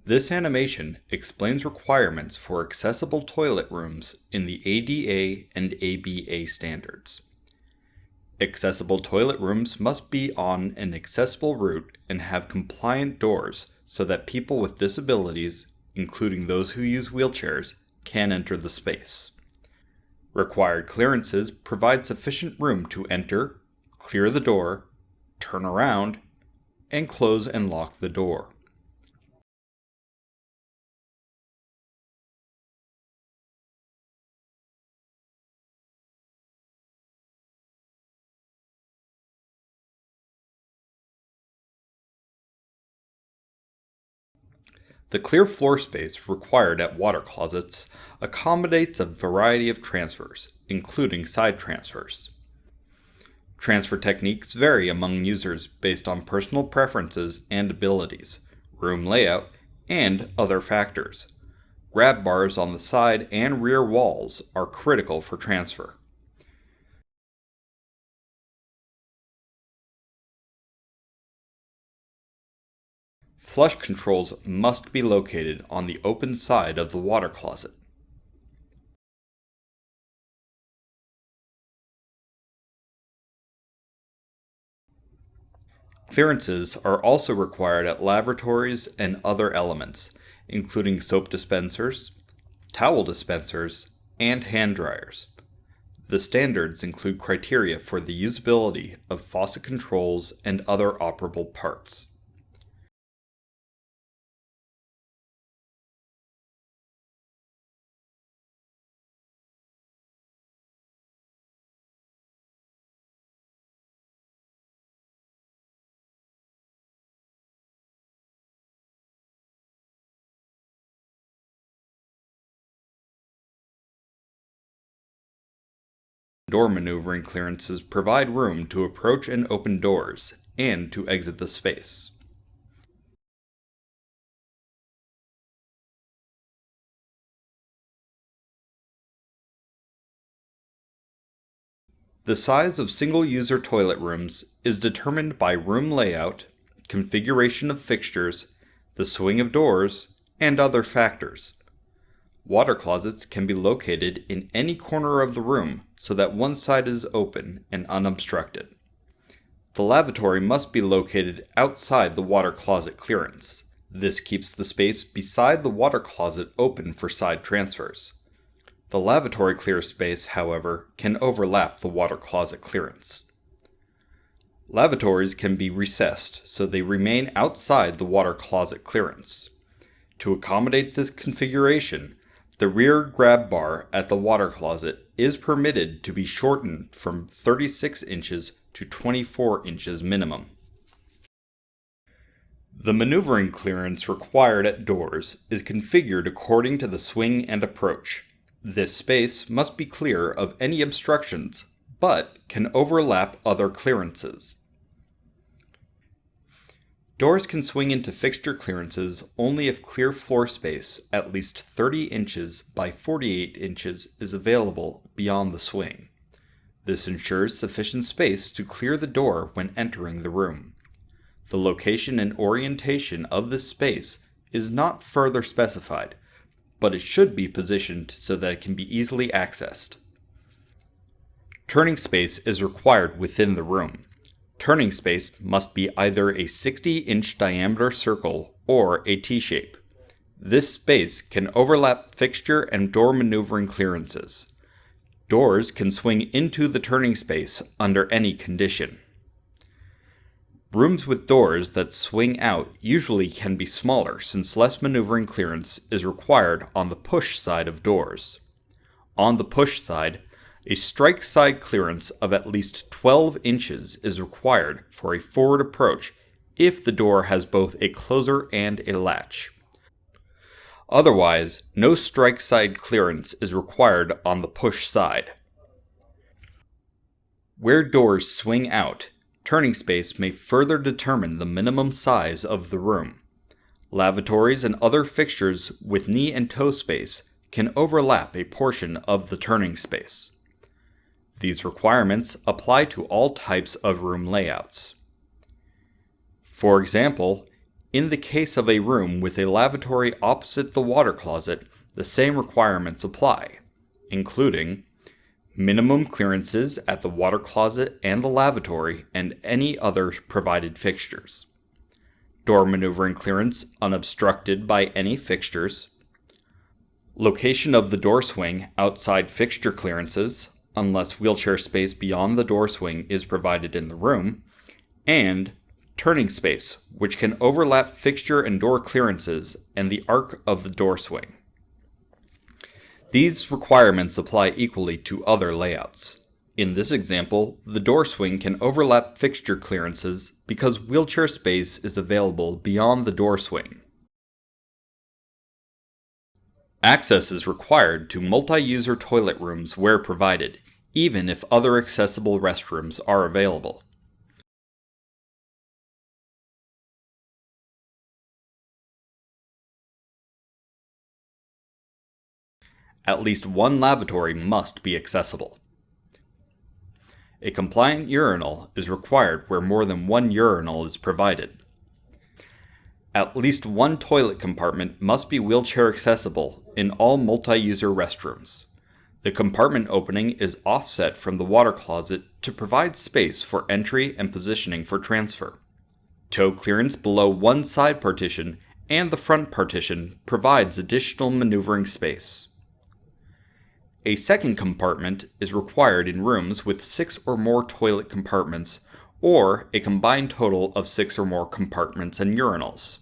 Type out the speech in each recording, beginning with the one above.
This animation explains requirements for accessible toilet rooms in the ADA and ABA standards. Accessible toilet rooms must be on an accessible route and have compliant doors so that people with disabilities, including those who use wheelchairs, can enter the space. Required clearances provide sufficient room to enter, clear the door, turn around, and close and lock the door. The clear floor space required at water closets accommodates a variety of transfers, including side transfers. Transfer techniques vary among users based on personal preferences and abilities, room layout, and other factors. Grab bars on the side and rear walls are critical for transfer. Flush controls must be located on the open side of the water closet. Clearances are also required at lavatories and other elements, including soap dispensers, towel dispensers, and hand dryers. The standards include criteria for the usability of faucet controls and other operable parts. Door maneuvering clearances provide room to approach and open doors and to exit the space. The size of single-user toilet rooms is determined by room layout, configuration of fixtures, the swing of doors, and other factors. Water closets can be located in any corner of the room so that one side is open and unobstructed. The lavatory must be located outside the water closet clearance. This keeps the space beside the water closet open for side transfers. The lavatory clear space, however, can overlap the water closet clearance. Lavatories can be recessed so they remain outside the water closet clearance. To accommodate this configuration, the rear grab bar at the water closet is permitted to be shortened from 36 inches to 24 inches minimum. The maneuvering clearance required at doors is configured according to the swing and approach. This space must be clear of any obstructions, but can overlap other clearances. Doors can swing into fixture clearances only if clear floor space at least 30 inches by 48 inches is available beyond the swing. This ensures sufficient space to clear the door when entering the room. The location and orientation of this space is not further specified, but it should be positioned so that it can be easily accessed. Turning space is required within the room. Turning space must be either a 60-inch diameter circle or a T-shape. This space can overlap fixture and door maneuvering clearances. Doors can swing into the turning space under any condition. Rooms with doors that swing out usually can be smaller since less maneuvering clearance is required on the push side of doors. On the push side, a strike side clearance of at least 12 inches is required for a forward approach if the door has both a closer and a latch. Otherwise, no strike side clearance is required on the push side. Where doors swing out, turning space may further determine the minimum size of the room. Lavatories and other fixtures with knee and toe space can overlap a portion of the turning space. These requirements apply to all types of room layouts. For example, In the case of a room with a lavatory opposite the water closet, the same requirements apply, including minimum clearances at the water closet and the lavatory and any other provided fixtures, door maneuvering clearance unobstructed by any fixtures, location of the door swing outside fixture clearances, unless wheelchair space beyond the door swing is provided in the room, and turning space, which can overlap fixture and door clearances and the arc of the door swing. These requirements apply equally to other layouts. In this example, the door swing can overlap fixture clearances because wheelchair space is available beyond the door swing. Access is required to multi-user toilet rooms where provided, even if other accessible restrooms are available. At least one lavatory must be accessible. A compliant urinal is required where more than one urinal is provided. At least one toilet compartment must be wheelchair accessible in all multi-user restrooms. The compartment opening is offset from the water closet to provide space for entry and positioning for transfer. Toe clearance below one side partition and the front partition provides additional maneuvering space. A second compartment is required in rooms with 6 or more toilet compartments or a combined total of 6 or more compartments and urinals.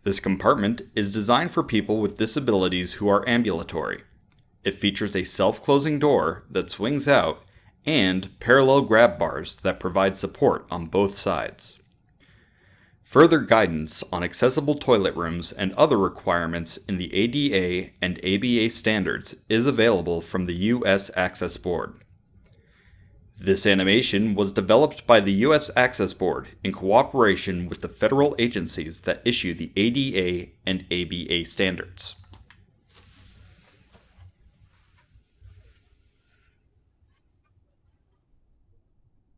This compartment is designed for people with disabilities who are ambulatory. It features a self-closing door that swings out and parallel grab bars that provide support on both sides. Further guidance on accessible toilet rooms and other requirements in the ADA and ABA standards is available from the U.S. Access Board. This animation was developed by the U.S. Access Board in cooperation with the federal agencies that issue the ADA and ABA standards.